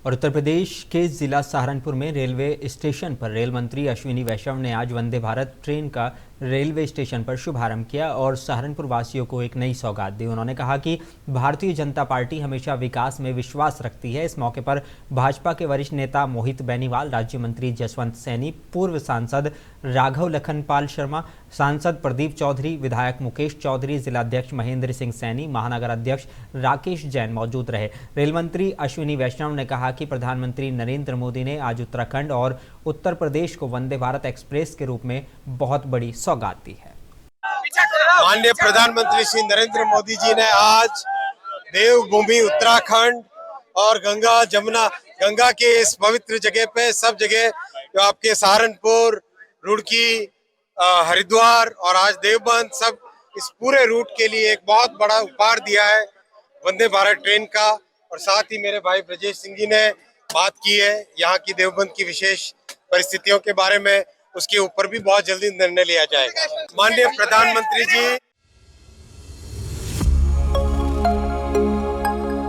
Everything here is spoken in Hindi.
और उत्तर प्रदेश के जिला सहारनपुर में रेलवे स्टेशन पर रेल मंत्री अश्विनी वैष्णव ने आज वंदे भारत ट्रेन का रेलवे स्टेशन पर शुभारंभ किया और सहारनपुर वासियों को एक नई सौगात दी। उन्होंने कहा कि भारतीय जनता पार्टी हमेशा विकास में विश्वास रखती है। इस मौके पर भाजपा के वरिष्ठ नेता मोहित बेनीवाल, राज्य मंत्री जसवंत सैनी, पूर्व सांसद राघव लखनपाल शर्मा, सांसद प्रदीप चौधरी, विधायक मुकेश चौधरी, जिलाध्यक्ष महेंद्र सिंह सैनी, महानगर अध्यक्ष राकेश जैन मौजूद रहे। रेल मंत्री अश्विनी वैष्णव ने कहा कि प्रधानमंत्री नरेंद्र मोदी ने आज उत्तराखंड और उत्तर प्रदेश को वंदे भारत एक्सप्रेस के रूप में बहुत बड़ी सौगात दी है। माननीय प्रधानमंत्री श्री नरेंद्र मोदी जी ने आज देवभूमि उत्तराखंड और गंगा के इस पवित्र जगह पे सब जगह जो आपके सहारनपुर, रुड़की, हरिद्वार और आज देवबंद, सब इस पूरे रूट के लिए एक बहुत बड़ा उपहार दिया है वंदे भारत ट्रेन का। और साथ ही मेरे भाई ब्रजेश सिंह जी ने बात की है यहाँ की देवबंद की विशेष परिस्थितियों के बारे में, उसके ऊपर भी बहुत जल्दी निर्णय लिया जाएगा। माननीय प्रधानमंत्री जी